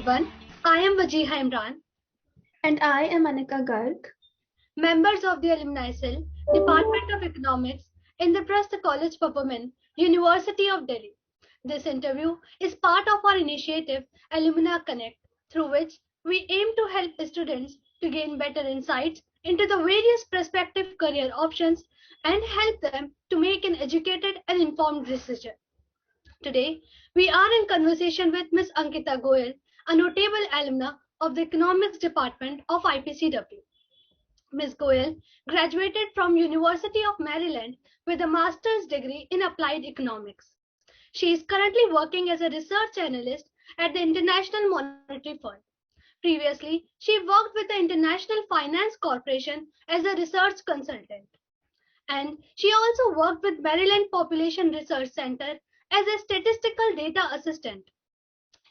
everyone. I am Wajiha Imran, And I am Ankita Goel. members of the Alumnae Cell, Department of Economics, Indraprastha College for Women, University of Delhi. This interview is part of our initiative Alumna Connect, through which we aim to help students to gain better insights into the various prospective career options and help them to make an educated and informed decision. Today, we are in conversation with Ms. Ankita Goel, a notable alumna of the Economics Department of IPCW. Ms. Goel graduated from University of Maryland with a master's degree in applied economics. She is currently working as a research analyst at the International Monetary Fund. Previously, she worked with the International Finance Corporation as a research consultant. And she also worked with Maryland Population Research Center as a statistical data assistant.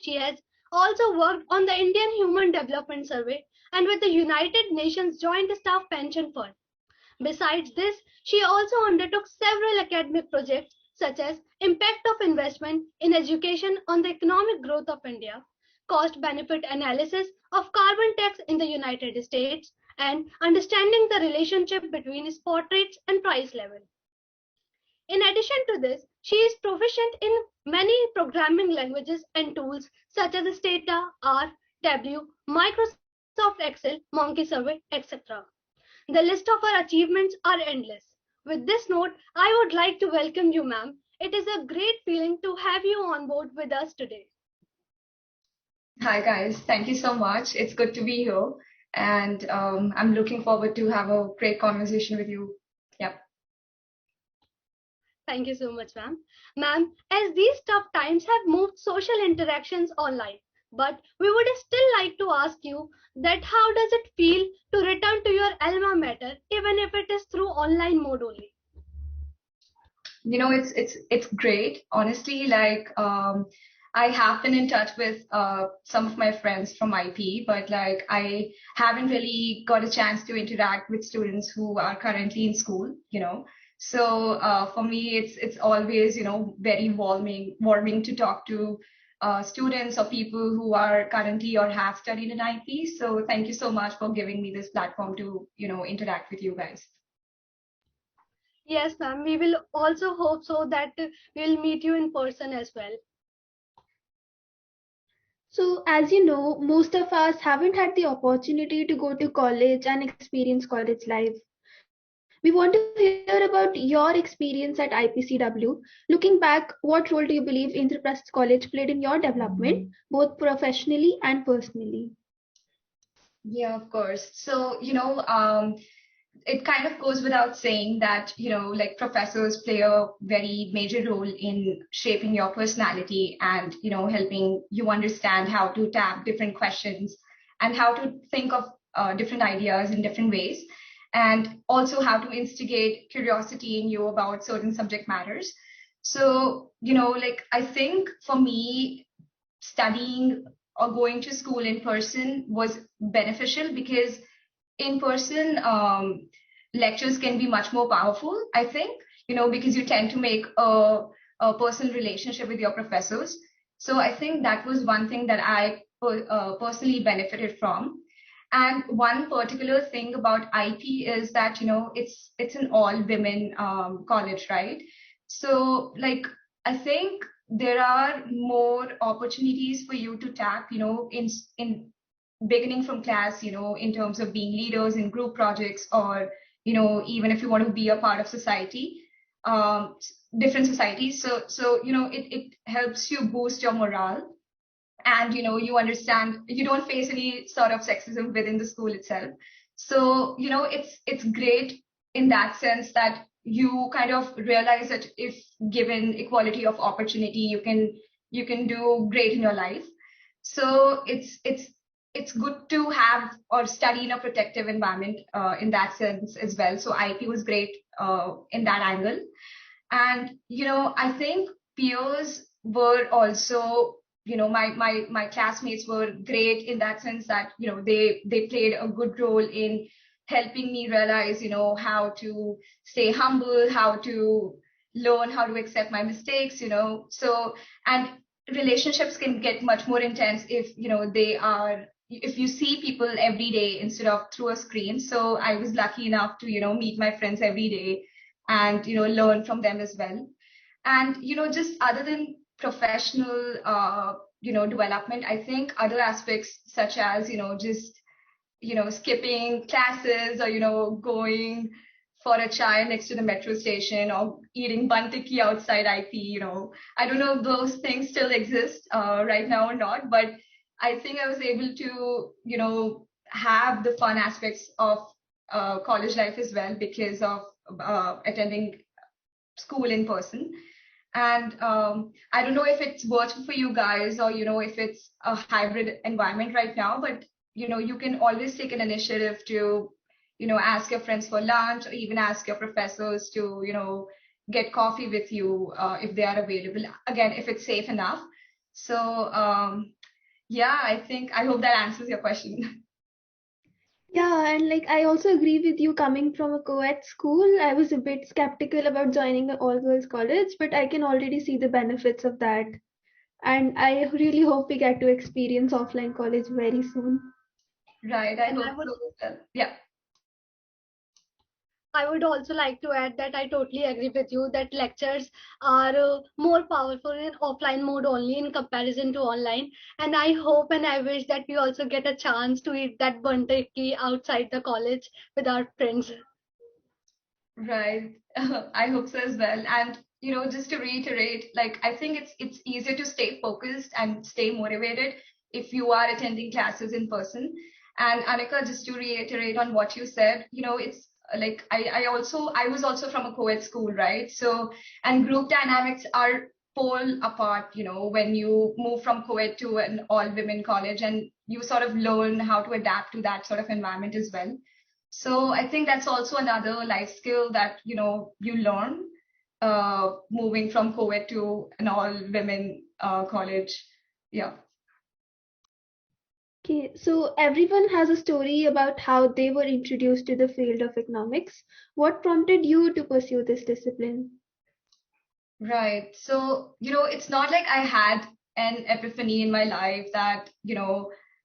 She has also worked on the Indian Human Development Survey and with the United Nations Joint Staff Pension Fund. Besides this, she also undertook several academic projects such as impact of investment in education on the economic growth of India, cost benefit analysis of carbon tax in the United States, and understanding the relationship between spot rates and price level. In addition to this, she is proficient in many programming languages and tools such as Stata, R, W, Microsoft Excel, Monkey Survey, etc. The list of her achievements are endless. With this note, I would like to welcome you, ma'am. It is a great feeling to have you on board with us today. Hi guys, thank you so much. It's good to be here, and I'm looking forward to have a great conversation with you. Yep. Thank you so much, ma'am. Ma'am, as these tough times have moved social interactions online, but we would still like to ask you that how does it feel to return to your alma mater, even if it is through online mode only? You know, it's great. Honestly, I have been in touch with some of my friends from IP, but like I haven't really got a chance to interact with students who are currently in school, you know. So for me, it's always, you know, very warming to talk to students or people who are currently or have studied in IP. So thank you so much for giving me this platform to, you know, interact with you guys. Yes, ma'am. We will also hope so that we'll meet you in person as well. So, as you know, most of us haven't had the opportunity to go to college and experience college life. We want to hear about your experience at IPCW. Looking back, what role do you believe Indraprastha College played in your development, both professionally and personally? Yeah, of course. So, it kind of goes without saying that, you know, like professors play a very major role in shaping your personality and, you know, helping you understand how to tap different questions and how to think of different ideas in different ways, and also how to instigate curiosity in you about certain subject matters. So, you know, like I think for me, studying or going to school in person was beneficial because in person lectures can be much more powerful, I think, you know, because you tend to make a personal relationship with your professors. So I think that was one thing that I personally benefited from. And one particular thing about IP is that, you know, it's an all women college, right? So like I think there are more opportunities for you to tap, you know, in beginning from class, you know, in terms of being leaders in group projects, or, you know, even if you want to be a part of society, um, different societies. So, you know, it helps you boost your morale, and, you know, you understand, you don't face any sort of sexism within the school itself. So, you know, it's great in that sense that you kind of realize that if given equality of opportunity, you can do great in your life. So it's good to have or study in a protective environment in that sense as well. So IP was great in that angle. And, you know, I think peers were also, you know, my classmates were great in that sense that, you know, they played a good role in helping me realize, you know, how to stay humble, how to learn how to accept my mistakes, you know. So, and relationships can get much more intense if if you see people every day instead of through a screen. So I was lucky enough to meet my friends every day and learn from them as well. And just other than professional development, I think other aspects such as just skipping classes or going for a chai next to the metro station or eating bun tikki outside IP. I don't know if those things still exist right now or not, but I think I was able to have the fun aspects of college life as well because of attending school in person. And I don't know if it's working for you guys or if it's a hybrid environment right now, but you can always take an initiative to ask your friends for lunch or even ask your professors to get coffee with you if they are available, again if it's safe enough. So yeah, I hope that answers your question. Yeah, and like I also agree with you coming from a co-ed school. I was a bit skeptical about joining an all-girls college, but I can already see the benefits of that. And I really hope we get to experience offline college very soon. Right, I And hope so as well. Yeah. I would also like to add that I totally agree with you that lectures are more powerful in offline mode only in comparison to online. And I hope and I wish that we also get a chance to eat that bun tikki outside the college with our friends. Right. I hope so as well. And just to reiterate, like I think it's easier to stay focused and stay motivated if you are attending classes in person. And Anika, just to reiterate on what you said, it's like I was also from a co-ed school, right? So and group dynamics are pole apart, when you move from co-ed to an all-women college and you sort of learn how to adapt to that sort of environment as well. So I think that's also another life skill that you learn moving from co-ed to an all-women college. Yeah. Okay, so everyone has a story about how they were introduced to the field of economics. What prompted you to pursue this discipline? Right. So, it's not like I had an epiphany in my life that,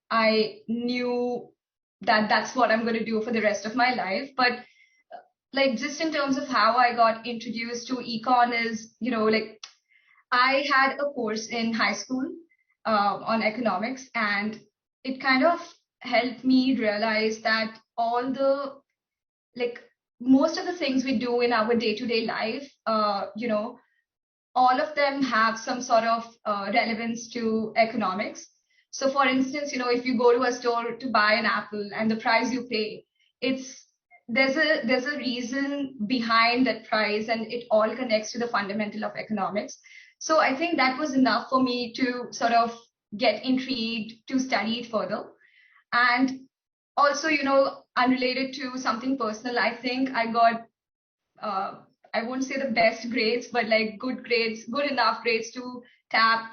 I knew that that's what I'm going to do for the rest of my life. But like just in terms of how I got introduced to econ is, like I had a course in high school on economics, and it kind of helped me realize that all the like most of the things we do in our day-to-day life, all of them have some sort of relevance to economics. So, for instance, if you go to a store to buy an apple and the price you pay, it's there's a reason behind that price, and it all connects to the fundamental of economics. So, I think that was enough for me to sort of get intrigued to study it further. And also, unrelated to something personal, I think I got uh, I won't say the best grades, but like good grades, good enough grades to tap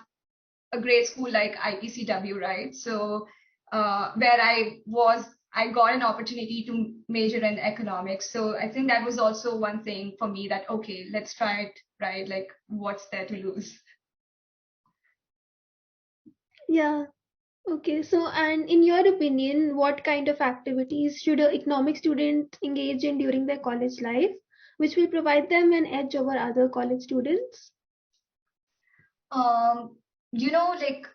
a great school like IPCW, right? So where I got an opportunity to major in economics. So I think that was also one thing for me that, okay, let's try it, right? Like, what's there to lose? Yeah, okay, so and in your opinion, what kind of activities should an economic student engage in during their college life, which will provide them an edge over other college students? Um, like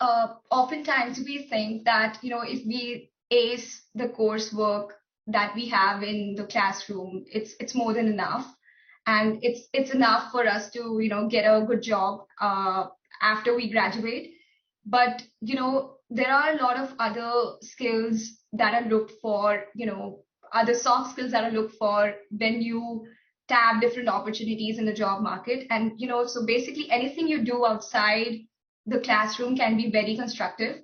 oftentimes we think that, if we ace the coursework that we have in the classroom, it's more than enough. And it's enough for us to, get a good job after we graduate. But, there are a lot of other skills that are looked for, other soft skills that are looked for when you tap different opportunities in the job market. And, so basically anything you do outside the classroom can be very constructive.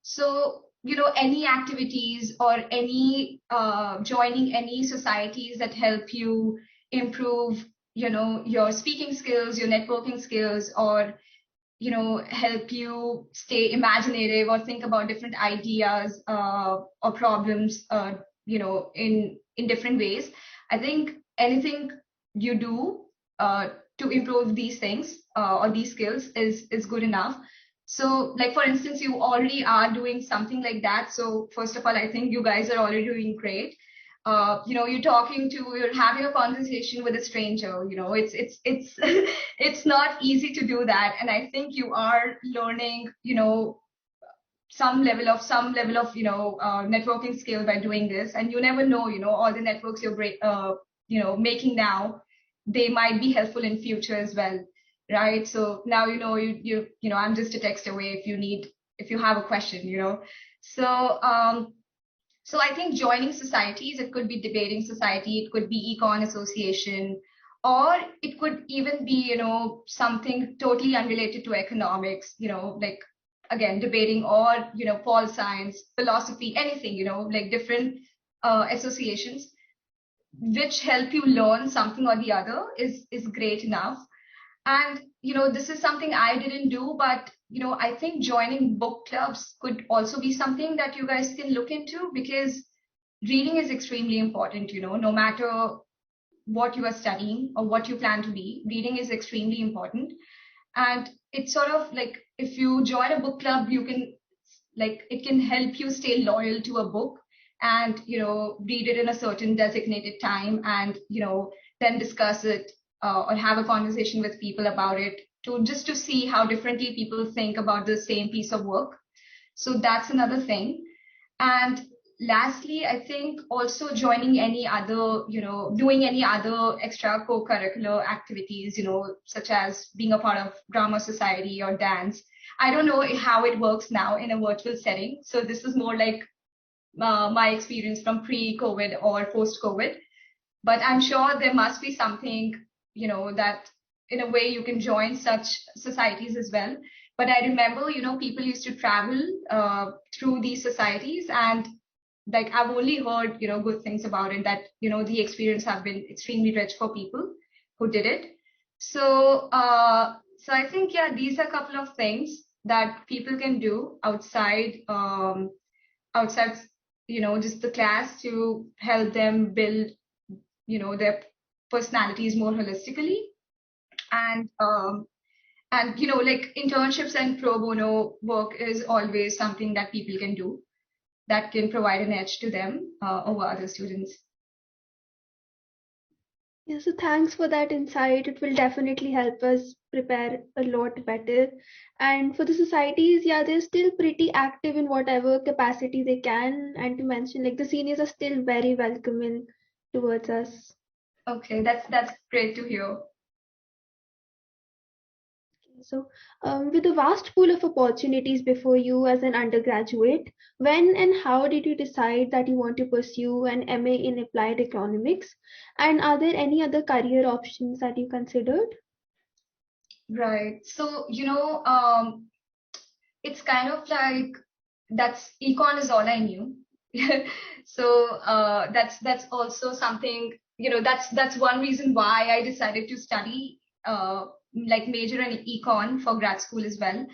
So, any activities or any joining any societies that help you improve, your speaking skills, your networking skills, or help you stay imaginative or think about different ideas or problems in different ways. I think anything you do to improve these things or these skills is good enough. So like, for instance, you already are doing something like that. So first of all, I think you guys are already doing great. You're having a conversation with a stranger, it's it's not easy to do that. And I think you are learning, some level of networking skill by doing this. And you never know, all the networks making now, they might be helpful in future as well, right? So now I'm just a text away if you have a question. So I think joining societies, it could be debating society, it could be econ association, or it could even be, something totally unrelated to economics, like again, debating, or, pol science, philosophy, anything, like different associations which help you learn something or the other is great enough. And, this is something I didn't do, but, I think joining book clubs could also be something that you guys can look into, because reading is extremely important, no matter what you are studying or what you plan to be, reading is extremely important. And it's sort of like, if you join a book club, you can, like, it can help you stay loyal to a book and, read it in a certain designated time, and, then discuss it, or have a conversation with people about it, to see how differently people think about the same piece of work. So that's another thing. And lastly, I think also joining any other, doing any other extra co-curricular activities, such as being a part of drama society or dance. I don't know how it works now in a virtual setting. So this is more like my experience from pre-COVID or post-COVID. But I'm sure there must be something, that in a way you can join such societies as well. But I remember, people used to travel through these societies, and like, I've only heard, good things about it, that, the experience have been extremely rich for people who did it. So I think, yeah, these are a couple of things that people can do outside, just the class, to help them build, their personalities more holistically. And like, internships and pro bono work is always something that people can do, that can provide an edge to them over other students. Yeah, so thanks for that insight. It will definitely help us prepare a lot better. And for the societies, yeah, they're still pretty active in whatever capacity they can. And to mention, like, the seniors are still very welcoming towards us. Okay, that's great to hear. So, with a vast pool of opportunities before you as an undergraduate, when and how did you decide that you want to pursue an MA in applied economics? And are there any other career options that you considered? Right. So, it's kind of like, that's econ is all I knew. So that's also something, that's one reason why I decided to study, like, major in econ for grad school as well.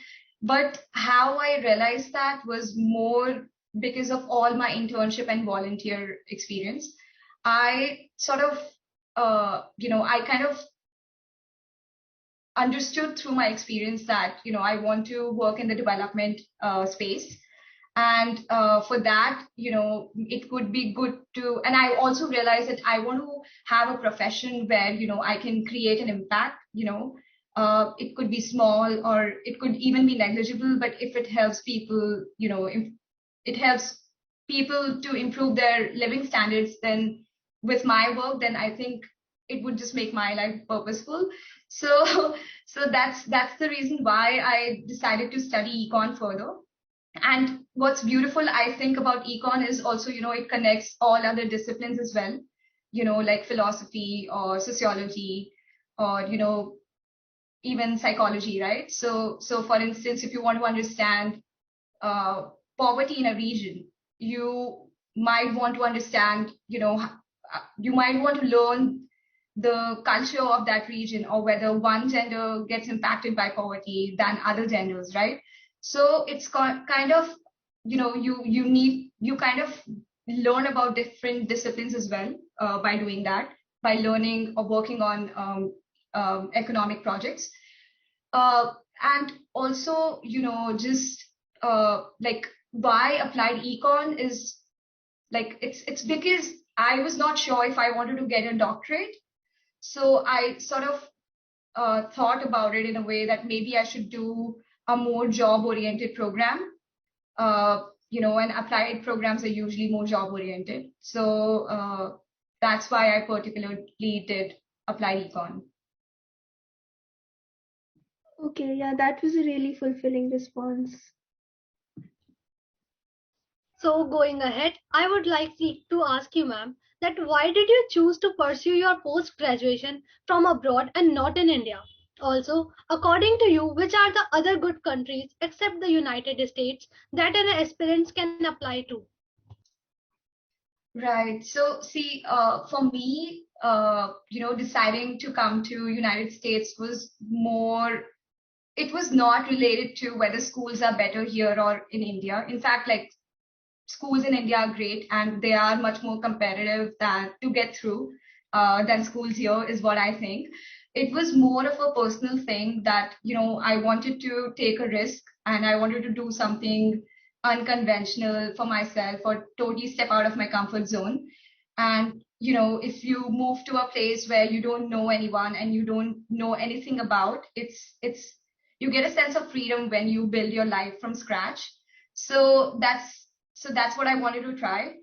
But how I realized that was more because of all my internship and volunteer experience. I sort of, I kind of understood through my experience that, I want to work in the development space. And for that, it could be good to, and I also realized that I want to have a profession where, I can create an impact. It could be small, or it could even be negligible, but if it helps people, if it helps people to improve their living standards, then with my work, then I think it would just make my life purposeful. So so that's the reason why I decided to study econ further. And what's beautiful, I think, about econ is also, it connects all other disciplines as well, like philosophy or sociology, or, even psychology, right? So for instance, if you want to understand poverty in a region, you might want to understand, you might want to learn the culture of that region, or whether one gender gets impacted by poverty than other genders, right? So it's kind of, you kind of learn about different disciplines as well, by doing that, by learning or working on economic projects. And also, just like why applied econ is like, it's because I was not sure if I wanted to get a doctorate. So I sort of thought about it in a way that maybe I should do a more job-oriented program. And applied programs are usually more job-oriented. So that's why I particularly did applied econ. Okay, yeah, that was a really fulfilling response. So going ahead, I would like to ask you, ma'am, that why did you choose to pursue your post-graduation from abroad and not in India? Also, according to you, which are the other good countries except the United States that an aspirant can apply to? Right. So see, for me, deciding to come to United States was more, it was not related to whether schools are better here or in India. In fact, like schools in India are great and they are much more competitive than to get through than schools here, is what I think. It was more of a personal thing that, I wanted to take a risk and I wanted to do something unconventional for myself or totally step out of my comfort zone. And, if you move to a place where you don't know anyone and you don't know anything about, you get a sense of freedom when you build your life from scratch. So that's what I wanted to try.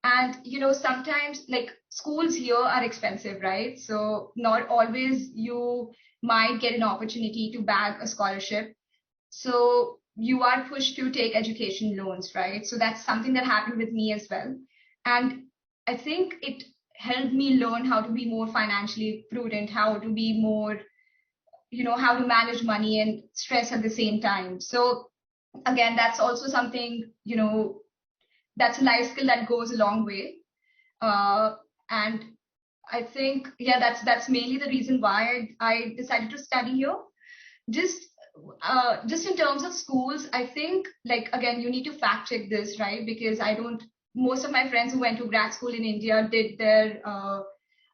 And sometimes like schools here are expensive, right? So not always you might get an opportunity to bag a scholarship. So you are pushed to take education loans, right? So that's something that happened with me as well. And I think it helped me learn how to be more financially prudent, how to be more, how to manage money and stress at the same time. So again, that's also something, that's a life skill that goes a long way. And I think, yeah, that's mainly the reason why I decided to study here. Just just in terms of schools, I think, like, again, you need to fact check this, right? Because I don't, most of my friends who went to grad school in India did their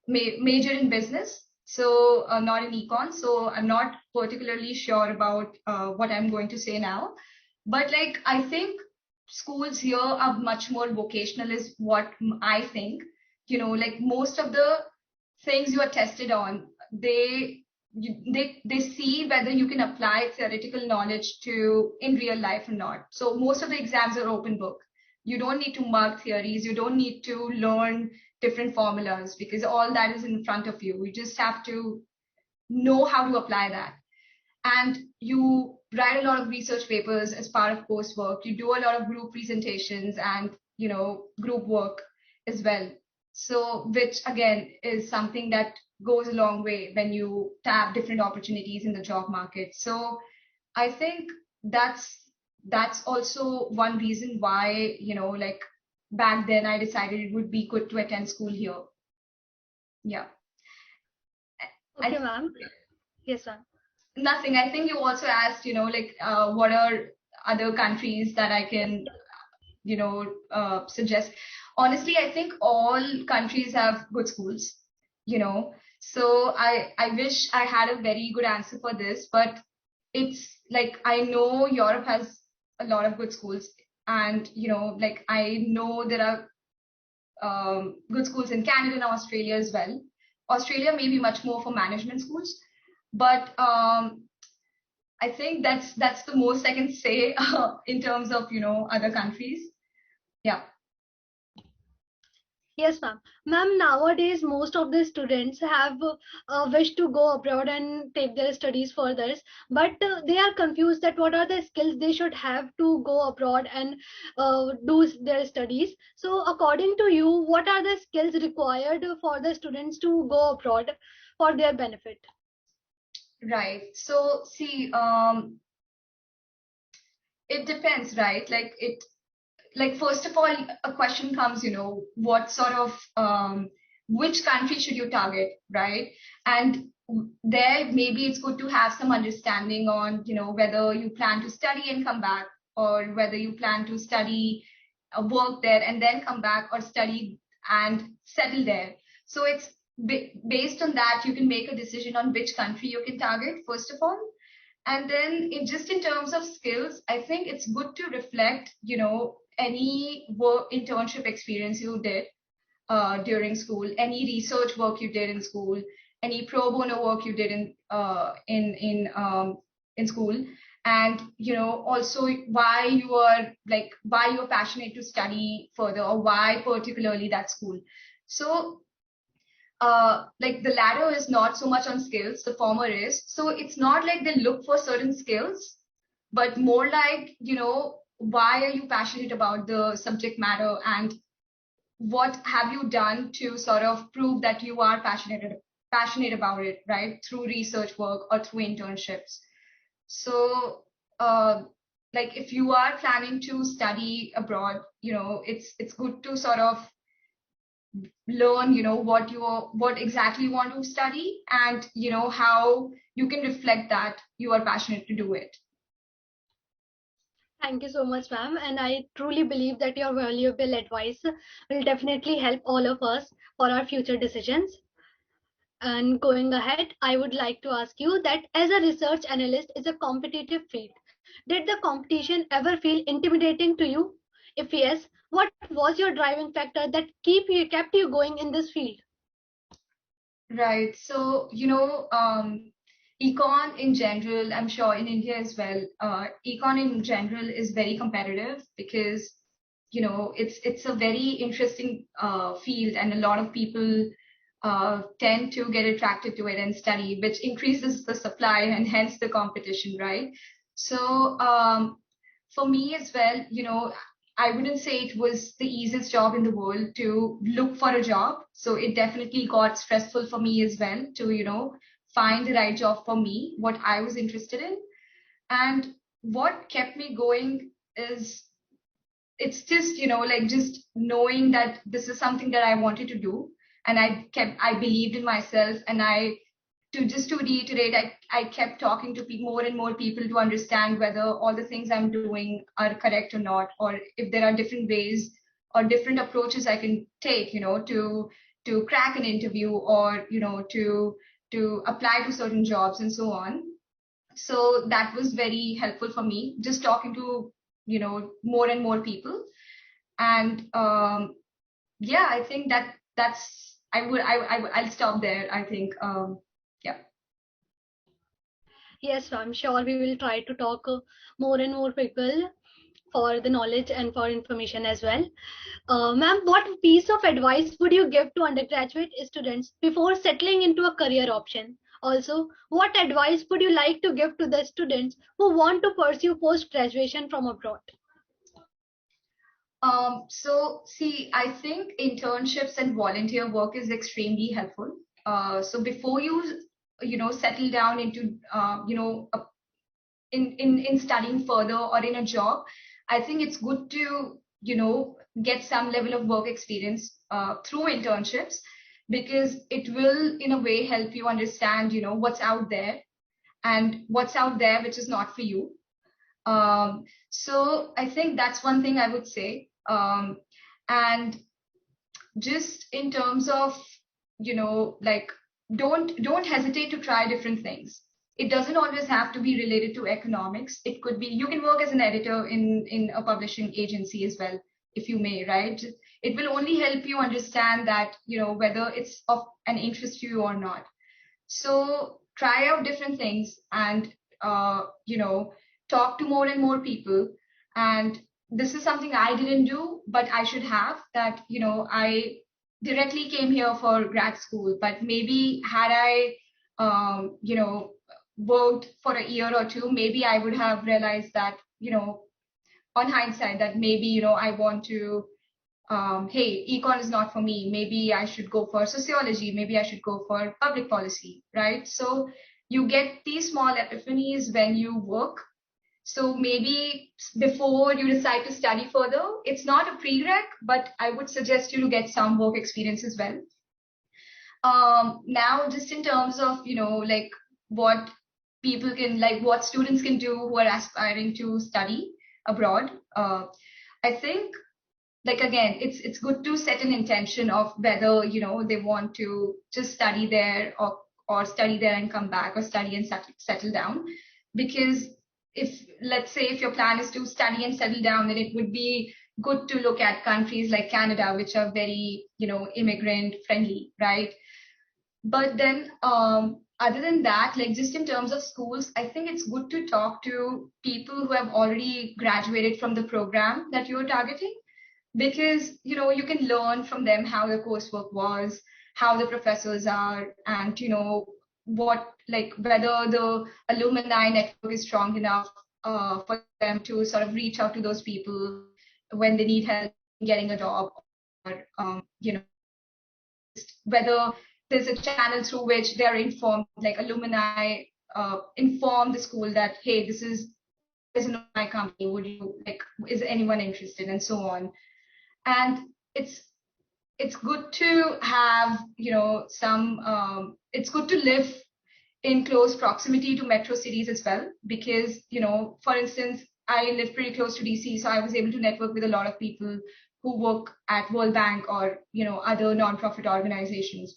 major in business, so not in econ. So I'm not particularly sure about what I'm going to say now. But like, I think schools here are much more vocational, is what I think. Like most of the things you are tested on, they see whether you can apply theoretical knowledge to in real life or not. So most of the exams are open book. You don't need to mark theories. You don't need to learn different formulas because all that is in front of you. You just have to know how to apply that. And you write a lot of research papers as part of coursework. You do a lot of group presentations and group work as well. So which again is something that goes a long way when you tap different opportunities in the job market. So I think that's also one reason why, like back then I decided it would be good to attend school here. Yeah. Okay, I ma'am. Yes, ma'am. Nothing. I think you also asked, like, what are other countries that I can, suggest. Honestly, I think all countries have good schools, you know. So I wish I had a very good answer for this, but it's like I know Europe has a lot of good schools, and like I know there are good schools in Canada and Australia as well. Australia may be much more for management schools, but I think that's the most I can say in terms of other countries. Yeah. Yes, ma'am. Ma'am, nowadays most of the students have wish to go abroad and take their studies further, but they are confused that what are the skills they should have to go abroad and do their studies. So, according to you, what are the skills required for the students to go abroad for their benefit? Right. So see, it depends, right? Like first of all, a question comes, what sort of which country should you target, right? And there maybe it's good to have some understanding on, whether you plan to study and come back, or whether you plan to study, work there and then come back, or study and settle there. So it's based on that you can make a decision on which country you can target, first of all. And then just in terms of skills, I think it's good to reflect, any work internship experience you did during school, any research work you did in school, any pro bono work you did in school, and also why you are passionate to study further, or why particularly that school. So like the latter is not so much on skills, the former is. So it's not like they look for certain skills, but more like, why are you passionate about the subject matter, and what have you done to sort of prove that you are passionate about it, right? Through research work or through internships. So like if you are planning to study abroad, it's good to sort of learn what exactly you want to study, and how you can reflect that you are passionate to do it. Thank you so much, ma'am. And I truly believe that your valuable advice will definitely help all of us for our future decisions. And going ahead, I would like to ask you that as a research analyst is a competitive field. Did the competition ever feel intimidating to you? If yes, what was your driving factor that kept you going in this field? Right. So, econ in general, I'm sure in India as well, econ in general is very competitive because, it's a very interesting field, and a lot of people tend to get attracted to it and study, which increases the supply and hence the competition, right? So, for me as well, I wouldn't say it was the easiest job in the world to look for a job. So it definitely got stressful for me as well to, find the right job for me, what I was interested in. And what kept me going is it's just, like just knowing that this is something that I wanted to do. And I believed in myself, and to reiterate, I kept talking to more and more people to understand whether all the things I'm doing are correct or not, or if there are different ways or different approaches I can take, to crack an interview, or, to apply to certain jobs and so on. So that was very helpful for me, just talking to, more and more people. And yeah, I think I'll stop there, I think. Yeah. Yes, I'm sure we will try to talk more and more people for the knowledge and for information as well. Ma'am, what piece of advice would you give to undergraduate students before settling into a career option? Also, what advice would you like to give to the students who want to pursue post graduation from abroad? So see, I think internships and volunteer work is extremely helpful. So before settle down into, in studying further or in a job, I think it's good to, get some level of work experience through internships, because it will in a way help you understand, what's out there, and what's out there which is not for you. So I think that's one thing I would say. And just in terms of, like, don't hesitate to try different things. It doesn't always have to be related to economics. It could be, you can work as an editor in a publishing agency as well, if you may, right? It will only help you understand that, whether it's of an interest to you or not. So try out different things, and talk to more and more people. And this is something I didn't do, but I should have. That, I directly came here for grad school, but maybe had I, worked for a year or two, maybe I would have realized that, on hindsight, that maybe, I want to, hey, econ is not for me. Maybe I should go for sociology. Maybe I should go for public policy, right? So you get these small epiphanies when you work. So maybe before you decide to study further, it's not a prereq, but I would suggest you to get some work experience as well. Now, just in terms of, like what people can, like what students can do who are aspiring to study abroad, I think, like, again, it's good to set an intention of whether, they want to just study there, or study there and come back, or study and settle down. because let's say if your plan is to study and settle down, then it would be good to look at countries like Canada, which are very, immigrant friendly, right? But then, other than that, like just in terms of schools, I think it's good to talk to people who have already graduated from the program that you're targeting, because you can learn from them how the coursework was, how the professors are, and what, like, whether the alumni network is strong enough for them to sort of reach out to those people when they need help getting a job, or whether there's a channel through which they're informed, like alumni inform the school that, hey, there's an alumni company, would you, like, is anyone interested, and so on. And it's good to have it's good to live in close proximity to metro cities as well, because for instance, I live pretty close to DC, so I was able to network with a lot of people who work at World Bank or other non-profit organizations.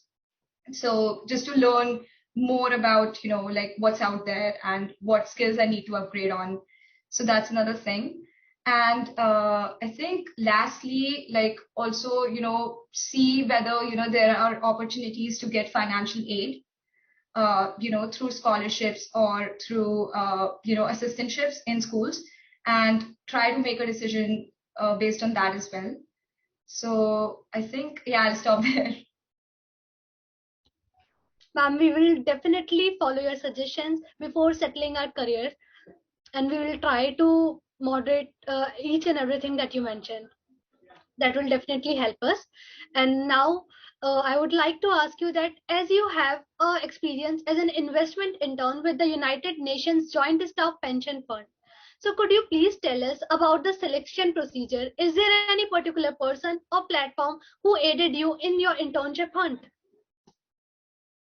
So just to learn more about like what's out there and what skills I need to upgrade on. So that's another thing. And I think lastly, like also see whether there are opportunities to get financial aid through scholarships or through assistantships in schools, and try to make a decision based on that as well. So I think, yeah, I'll stop there. Ma'am, we will definitely follow your suggestions before settling our career, and we will try to moderate each and everything that you mentioned. That will definitely help us. And now I would like to ask you that, as you have experience as an investment intern with the United Nations Joint Staff Pension Fund, so could you please tell us about the selection procedure? Is there any particular person or platform who aided you in your internship hunt?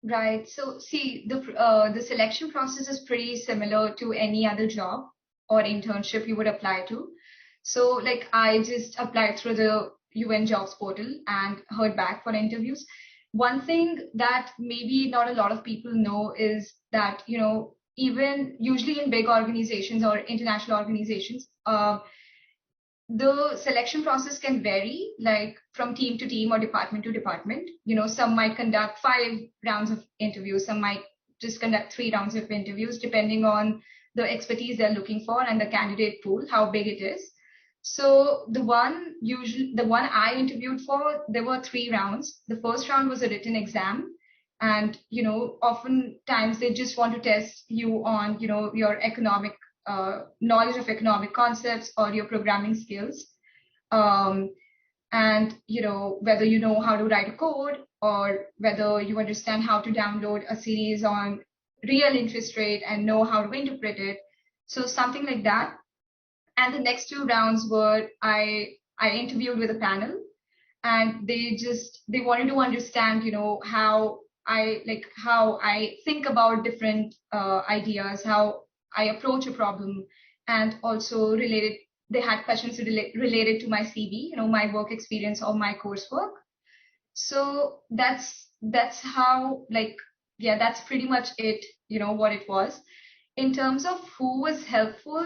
Right. So see, the selection process is pretty similar to any other job or internship you would apply to. So like I just applied through the UN jobs portal and heard back for interviews. One thing that maybe not a lot of people know is that, even usually in big organizations or international organizations, the selection process can vary, like from team to team or department to department. Some might conduct 5 rounds of interviews, some might just conduct 3 rounds of interviews, depending on the expertise they're looking for and the candidate pool, how big it is. So the one I interviewed for, there were 3 rounds. The first round was a written exam. And, oftentimes they just want to test you on, your economic knowledge of economic concepts or your programming skills, and whether you know how to write a code, or whether you understand how to download a series on real interest rate and know how to interpret it, so something like that. And the next 2 rounds were, I interviewed with a panel, and they wanted to understand how I think about different ideas, how I approach a problem, and also they had questions related to my CV, my work experience or my coursework. So that's how, like, yeah, that's pretty much it, what it was. In terms of who was helpful,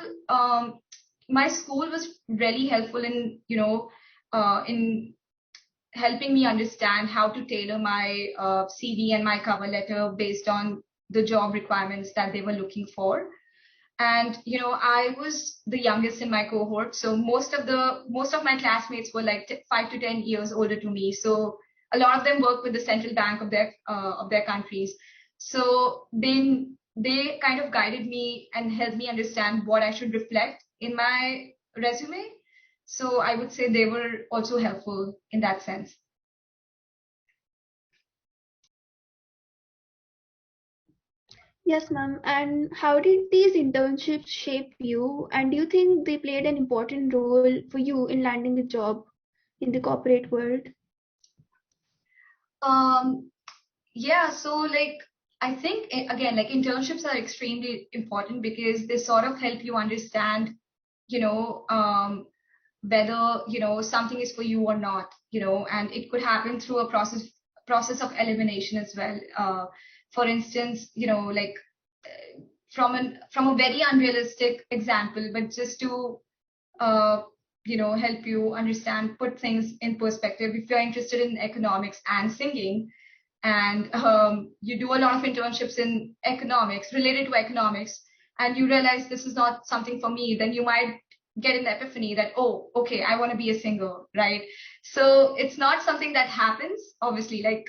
my school was really helpful in, in helping me understand how to tailor my CV and my cover letter based on the job requirements that they were looking for. And I was the youngest in my cohort, so most of my classmates were like 5 to 10 years older to me. So a lot of them work with the central bank of their countries. So they kind of guided me and helped me understand what I should reflect in my resume. So I would say they were also helpful in that sense. Yes, ma'am. And how did these internships shape you? And do you think they played an important role for you in landing a job in the corporate world? Yeah, so like I think again, like internships are extremely important because they sort of help you understand, you know, whether something is for you or not, and it could happen through a process of elimination as well. For instance, from a very unrealistic example, but just to help you understand, put things in perspective. If you're interested in economics and singing, and you do a lot of internships in economics related to economics, and you realize this is not something for me, then you might get an epiphany that, oh, okay, I want to be a singer, right? So it's not something that happens, obviously, like,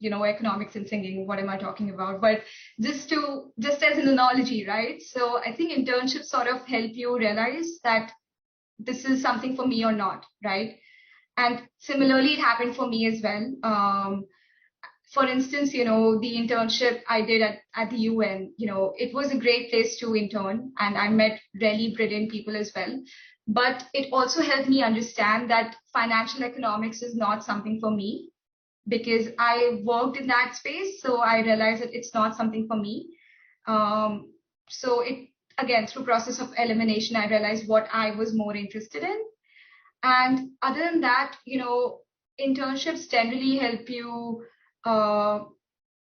economics and singing, what am I talking about? But just as an analogy, right? So I think internships sort of help you realize that this is something for me or not, right? And similarly, it happened for me as well. For instance, the internship I did at the UN, it was a great place to intern, and I met really brilliant people as well. But it also helped me understand that financial economics is not something for me, because I worked in that space. So I realized that it's not something for me. So it, again, through process of elimination, I realized what I was more interested in. And other than that, internships generally help you,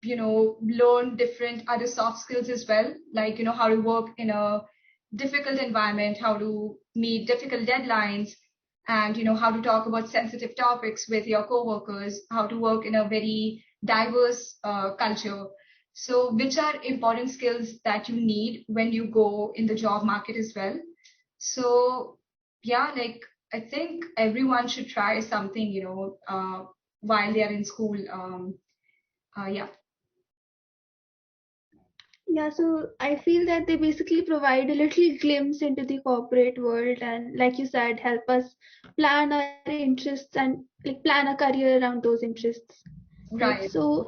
learn different other soft skills as well, like, how to work in a difficult environment, how to meet difficult deadlines, and, how to talk about sensitive topics with your coworkers, how to work in a very diverse culture. So which are important skills that you need when you go in the job market as well. So yeah, like, I think everyone should try something, while they are in school. Yeah. Yeah, so I feel that they basically provide a little glimpse into the corporate world and, like you said, help us plan our interests and like plan a career around those interests. Right. Right. So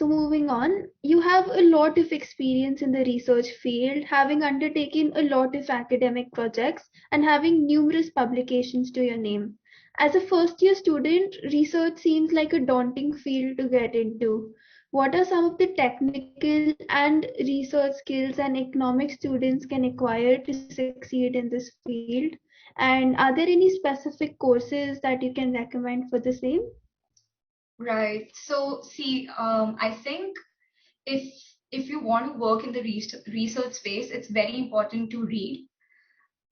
moving on, you have a lot of experience in the research field, having undertaken a lot of academic projects and having numerous publications to your name. As a first year student, research seems like a daunting field to get into. What are some of the technical and research skills and economic students can acquire to succeed in this field? And are there any specific courses that you can recommend for the same? Right. So see, I think if you want to work in the research space, it's very important to read,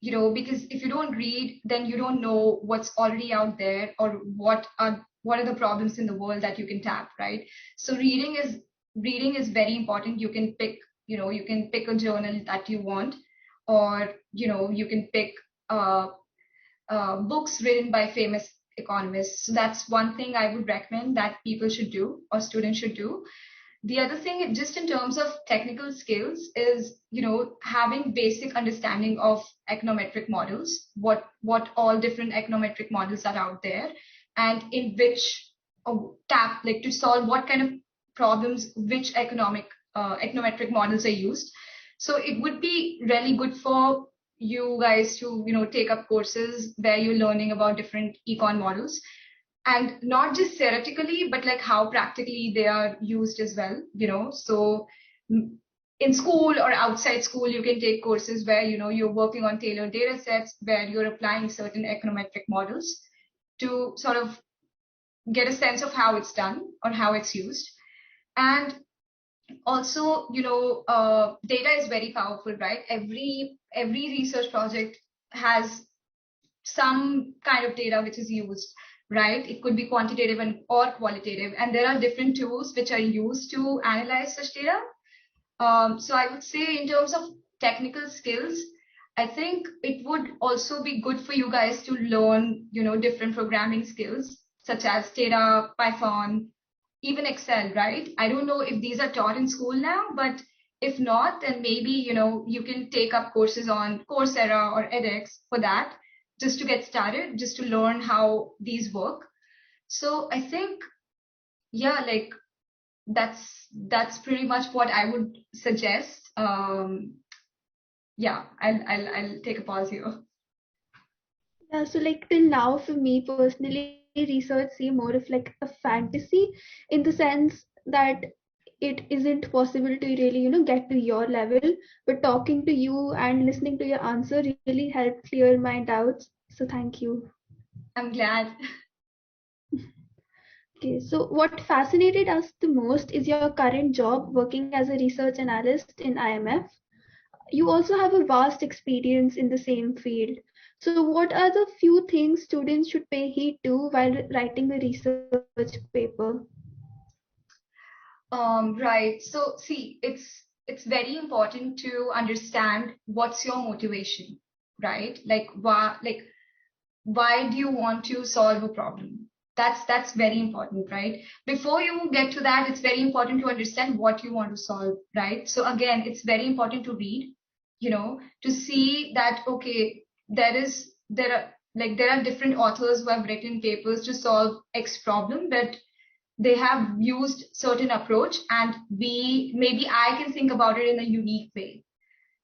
because if you don't read, then you don't know what's already out there, or what are the problems in the world that you can tap, right? So reading is very important. You can pick a journal that you want, or you can pick uh, books written by famous economists. So that's one thing I would recommend that people should do, or students should do. The other thing, just in terms of technical skills, is having basic understanding of econometric models, what all different econometric models are out there, and in which like, to solve what kind of problems, which econometric models are used. So it would be really good for you guys to take up courses where you're learning about different econ models, and not just theoretically, but like how practically they are used as well. So in school or outside school, you can take courses where you're working on tailored data sets, where you're applying certain econometric models to sort of get a sense of how it's done or how it's used. And also, data is very powerful, right? Every research project has some kind of data which is used, right? It could be quantitative or qualitative, and there are different tools which are used to analyze such data. So I would say, in terms of technical skills, I think it would also be good for you guys to learn, different programming skills such as Data, Python, even Excel, right? I don't know if these are taught in school now, but if not, then maybe, you can take up courses on Coursera or edX for that, just to get started, just to learn how these work. So I think, yeah, like, that's pretty much what I would suggest. Yeah, I'll take a pause here. Yeah, so like till now, for me personally, research seems more of like a fantasy in the sense that it isn't possible to really, get to your level. But talking to you and listening to your answer really helped clear my doubts. So thank you. I'm glad. Okay, so what fascinated us the most is your current job working as a research analyst in IMF. You also have a vast experience in the same field. So, what are the few things students should pay heed to while writing a research paper? Right. So see, it's very important to understand what's your motivation, right? Why do you want to solve a problem? That's very important, right? Before you get to that, it's very important to understand what you want to solve, right? So again, it's very important to read, to see that okay, there are different authors who have written papers to solve X problem, but they have used certain approach, and we maybe I can think about it in a unique way,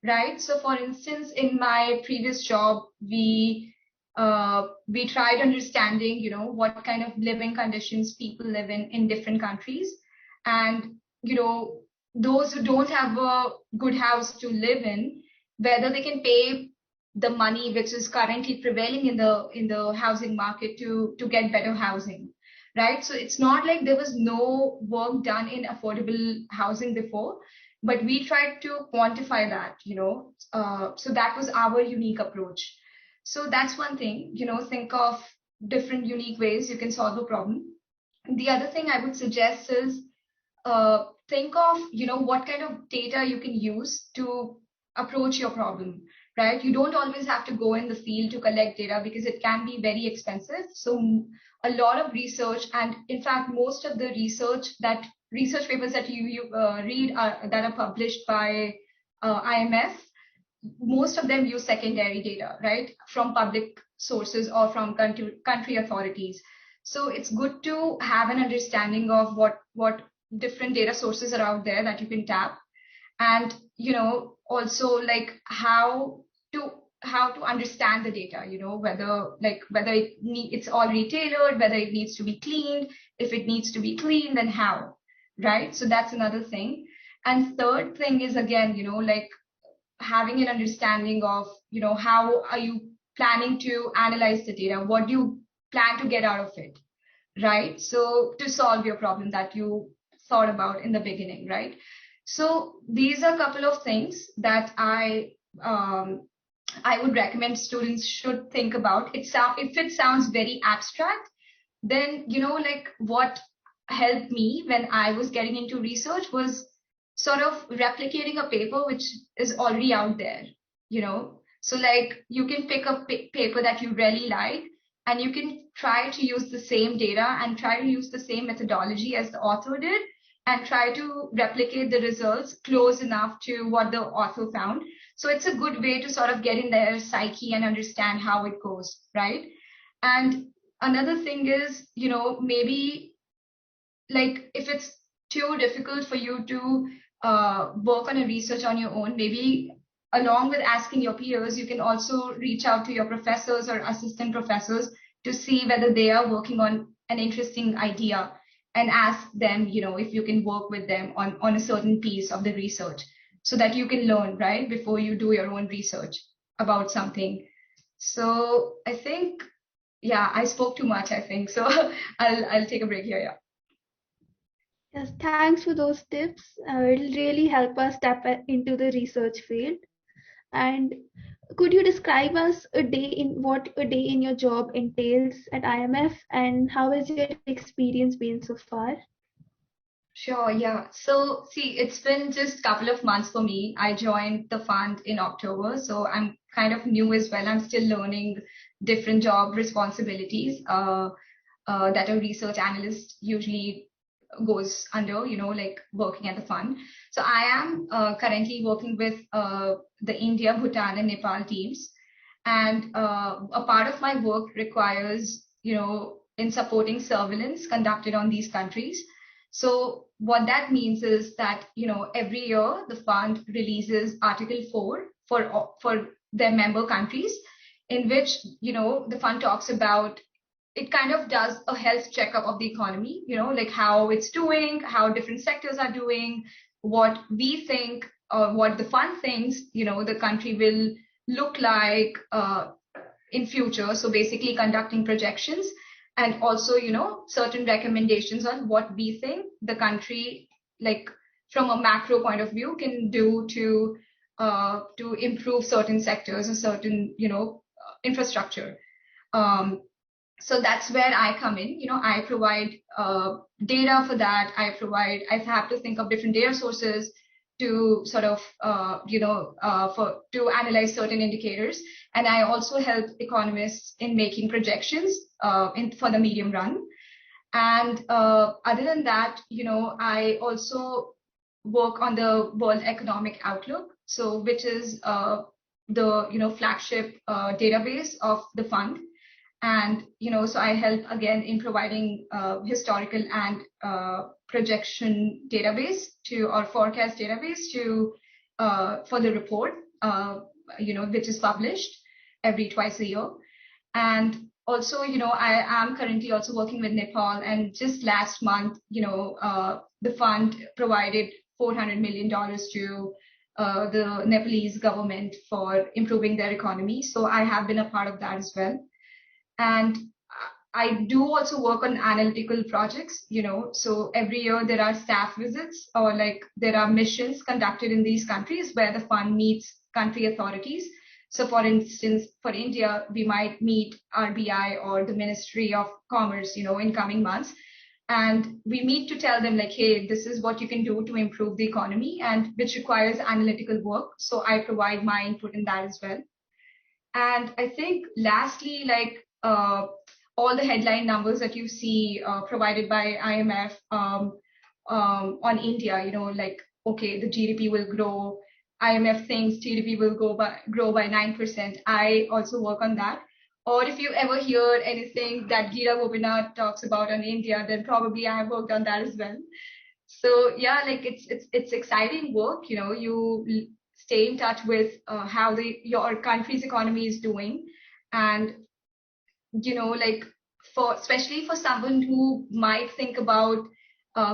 right? So for instance, in my previous job, we tried understanding, what kind of living conditions people live in different countries, and those who don't have a good house to live in, whether they can pay the money which is currently prevailing in the housing market to get better housing, right? So it's not like there was no work done in affordable housing before, but we tried to quantify that, so that was our unique approach. So that's one thing, think of different unique ways you can solve a problem. The other thing I would suggest is think of, what kind of data you can use to approach your problem, right? You don't always have to go in the field to collect data because it can be very expensive. So a lot of research, and in fact, most of the research papers that you read that are published by IMF, most of them use secondary data, right, from public sources or from country authorities. So it's good to have an understanding of what different data sources are out there that you can tap, and also like how to understand the data, whether it's already tailored, whether it needs to be cleaned, if it needs to be cleaned, then how, right? So that's another thing. And third thing is, again, like having an understanding of, how are you planning to analyze the data, what do you plan to get out of it, right? So to solve your problem that you thought about in the beginning, right? So these are a couple of things that I would recommend students should think about. If it sounds very abstract, then like what helped me when I was getting into research was sort of replicating a paper which is already out there, so like you can pick a paper that you really like, and you can try to use the same data and try to use the same methodology as the author did, and try to replicate the results close enough to what the author found. So it's a good way to sort of get in their psyche and understand how it goes, right? And another thing is, maybe like if it's too difficult for you to work on a research on your own, maybe along with asking your peers, you can also reach out to your professors or assistant professors to see whether they are working on an interesting idea, and ask them, if you can work with them on a certain piece of the research, so that you can learn, right, before you do your own research about something. So I think, yeah, I spoke too much, I think. So I'll take a break here. Yeah. Yes, thanks for those tips. It'll really help us tap into the research field. And could you describe us what a day in your job entails at IMF, and how has your experience been so far? Sure, yeah. So see, it's been just a couple of months for me. I joined the fund in October, so I'm kind of new as well. I'm still learning different job responsibilities that a research analyst usually goes under, like working at the fund. So I am currently working with the India, Bhutan, and Nepal teams. And a part of my work requires, in supporting surveillance conducted on these countries. So what that means is that, every year the fund releases Article 4 for their member countries, in which, the fund talks about, it kind of does a health checkup of the economy, like how it's doing, how different sectors are doing, what we think, or what the fund thinks, the country will look like in future. So basically conducting projections. and also, certain recommendations on what we think the country, like from a macro point of view, can do to improve certain sectors or certain, infrastructure. Um, so that's where I come in. I provide data for that. I have to think of different data sources to sort of, to analyze certain indicators. And I also help economists in making projections for the medium run. And other than that, I also work on the World Economic Outlook, so which is the flagship database of the fund. And so I help again in providing historical and projection database or forecast database for the report, which is published every twice a year. And also, I am currently also working with Nepal, and just last month, the fund provided $400 million to the Nepalese government for improving their economy. So I have been a part of that as well. And I do also work on analytical projects, so every year there are staff visits, or like there are missions conducted in these countries where the fund meets country authorities. So for instance, for India, we might meet RBI or the Ministry of Commerce, in coming months. And we meet to tell them like, hey, this is what you can do to improve the economy, and which requires analytical work. So I provide my input in that as well. And I think lastly, like, all the headline numbers that you see provided by IMF on India, like, okay, the GDP will grow. IMF thinks GDP will grow by 9%. I also work on that. Or if you ever hear anything that Geeta Gopinath talks about on India, then probably I have worked on that as well. So yeah, like it's exciting work. You stay in touch with how your country's economy is doing, and like especially for someone who might think about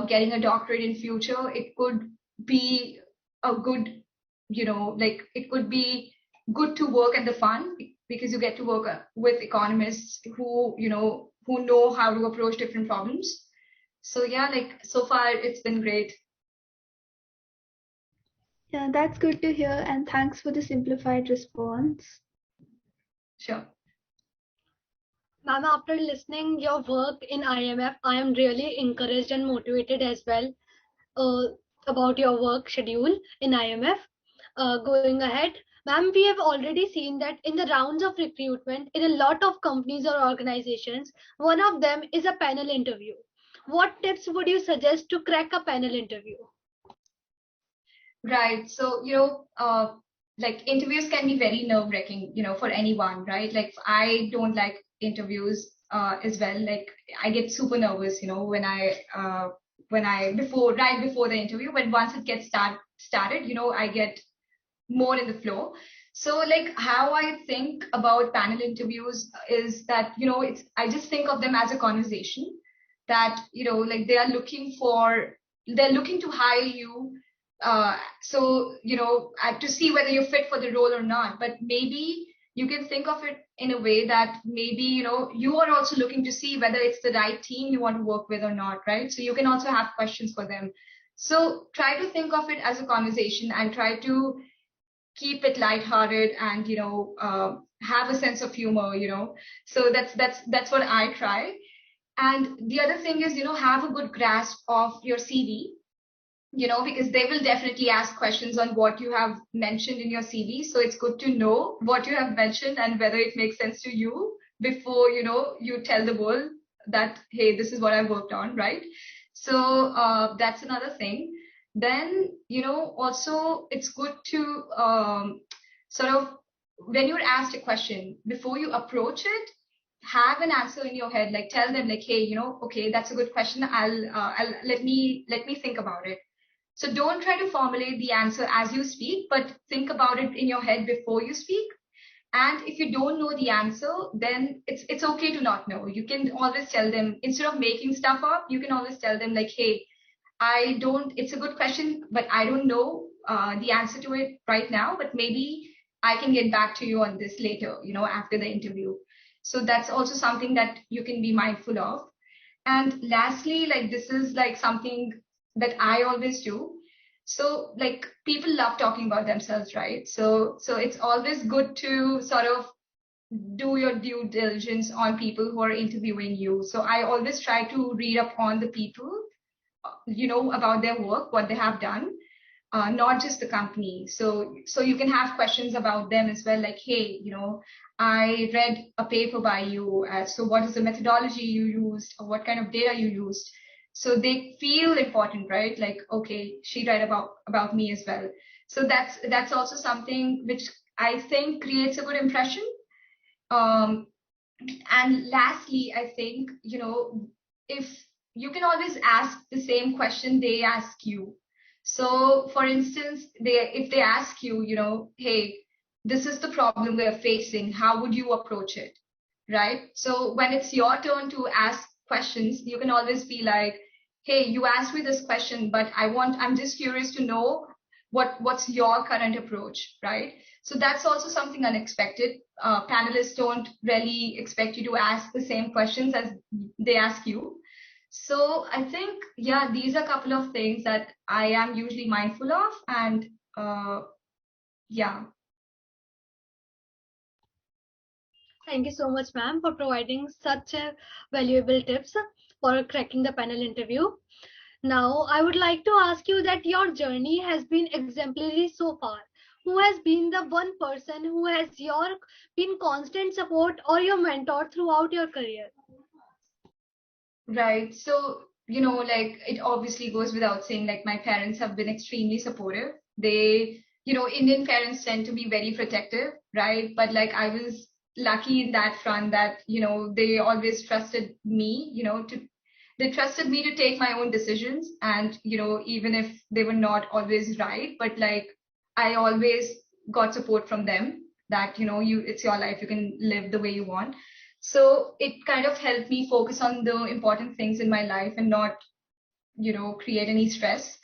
getting a doctorate in future, it could be a good, it could be good to work at the fund, because you get to work with economists who know how to approach different problems. So yeah, like so far it's been great. Yeah, that's good to hear, and thanks for the simplified response. Sure. Ma'am, after listening your work in IMF, I am really encouraged and motivated as well uh, about your work schedule in IMF. Going ahead, ma'am, we have already seen that in the rounds of recruitment in a lot of companies or organizations, one of them is a panel interview. What tips would you suggest to crack a panel interview? Right. So, like interviews can be very nerve-wracking, for anyone, right? Like I don't like interviews as well. Like I get super nervous, when I right before the interview, but once it gets started, I get more in the flow. So like how I think about panel interviews is that, I just think of them as a conversation that, like they're looking to hire you. So, to see whether you're fit for the role or not. But maybe you can think of it in a way that maybe, you are also looking to see whether it's the right team you want to work with or not, right? So you can also have questions for them. So try to think of it as a conversation and try to keep it lighthearted and, have a sense of humor, So that's what I try. And the other thing is, have a good grasp of your CV, because they will definitely ask questions on what you have mentioned in your CV. So it's good to know what you have mentioned and whether it makes sense to you before, you tell the world that, hey, this is what I worked on, right? So that's another thing. Then, also it's good to sort of, when you're asked a question, before you approach it, have an answer in your head, like tell them like, hey, okay, that's a good question. I'll let me think about it. So don't try to formulate the answer as you speak, but think about it in your head before you speak. And if you don't know the answer, then it's okay to not know. You can always tell them, instead of making stuff up, you can always tell them like, hey, it's a good question, but I don't know the answer to it right now, but maybe I can get back to you on this later, after the interview. So that's also something that you can be mindful of. And lastly, like this is like something that I always do. So like people love talking about themselves, right? So it's always good to sort of do your due diligence on people who are interviewing you. So I always try to read up on the people, about their work, what they have done, not just the company. So you can have questions about them as well, like, hey, I read a paper by you. So what is the methodology you used, or what kind of data you used? So they feel important, right? Like, okay, she read about me as well. So that's also something which I think creates a good impression. Um, and lastly, I think, if you can always ask the same question they ask you. So for instance, if they ask you, hey, this is the problem we're facing, how would you approach it? Right? So when it's your turn to ask questions, you can always be like, hey, you asked me this question, but I'm just curious to know what's your current approach, right? So that's also something unexpected. Panelists don't really expect you to ask the same questions as they ask you. So I think, yeah, these are a couple of things that I am usually mindful of. And yeah. Thank you so much, ma'am, for providing such valuable tips for cracking the panel interview. Now, I would like to ask you that your journey has been exemplary so far. Who has been the one person who has been constant support or your mentor throughout your career? Right. So, like it obviously goes without saying, like my parents have been extremely supportive. They, Indian parents tend to be very protective, right? But like I was lucky in that front that, they always trusted me, they trusted me to take my own decisions. And, even if they were not always right, but like I always got support from them that, it's your life, you can live the way you want. So it kind of helped me focus on the important things in my life and not, create any stress.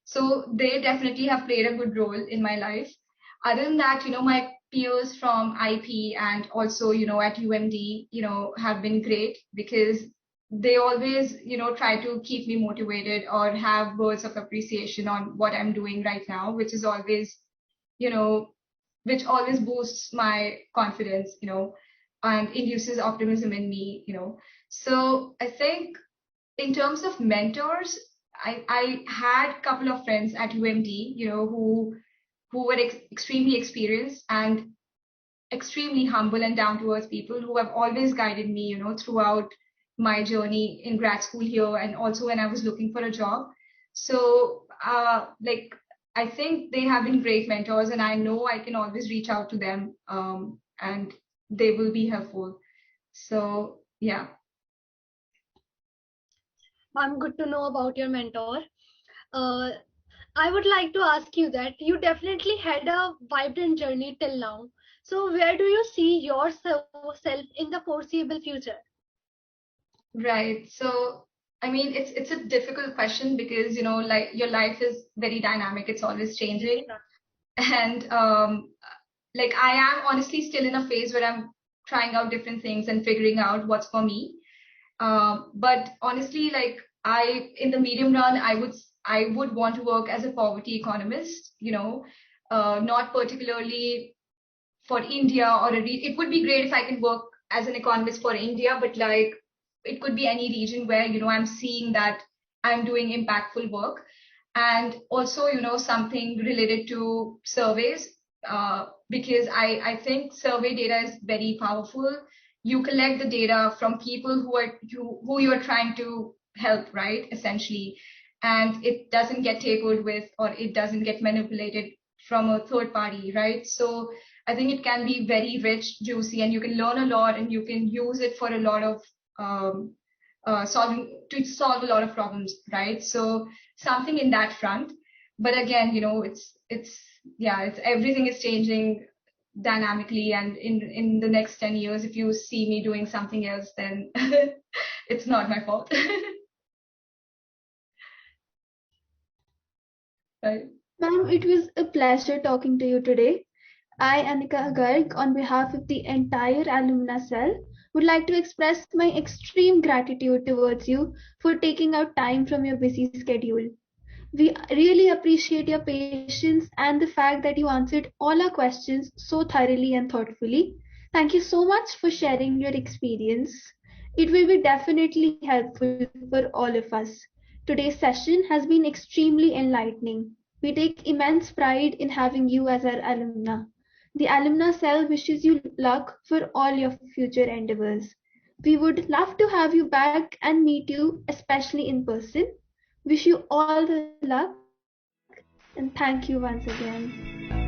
So they definitely have played a good role in my life. Other than that, my peers from IP and also, at UMD, have been great because they always, try to keep me motivated or have words of appreciation on what I'm doing right now, which is always, you know, which always boosts my confidence, and induces optimism in me, So I think in terms of mentors, I had a couple of friends at UMD, who were extremely experienced and extremely humble and down to earth people who have always guided me, throughout my journey in grad school here and also when I was looking for a job. So, like, I think they have been great mentors, and I know I can always reach out to them, and they will be helpful. So, yeah. I'm good to know about your mentor. Uh, I would like to ask you that you definitely had a vibrant journey till now. So, where do you see yourself in the foreseeable future? Right. So, I mean, it's a difficult question because, like your life is very dynamic. It's always changing. And like I am honestly still in a phase where I'm trying out different things and figuring out what's for me. But honestly, like in the medium run, I would want to work as a poverty economist, not particularly for India it would be great if I can work as an economist for India, but like it could be any region where, I'm seeing that I'm doing impactful work. And also, something related to surveys, because I think survey data is very powerful. You collect the data from people who you are trying to help, right? Essentially. And it doesn't get tapered with, or it doesn't get manipulated from a third party, right? So I think it can be very rich, juicy, and you can learn a lot, and you can use it for a lot of um, solve a lot of problems, right? So something in that front. But again, it's yeah, it's everything is changing dynamically, and in the next 10 years, if you see me doing something else, then it's not my fault. Right. Ma'am, it was a pleasure talking to you today. I, Ankita Goel, on behalf of the entire Alumna Cell, would like to express my extreme gratitude towards you for taking out time from your busy schedule. We really appreciate your patience and the fact that you answered all our questions so thoroughly and thoughtfully. Thank you so much for sharing your experience. It will be definitely helpful for all of us. Today's session has been extremely enlightening. We take immense pride in having you as our alumna. The Alumna Cell wishes you luck for all your future endeavors. We would love to have you back and meet you, especially in person. Wish you all the luck and thank you once again.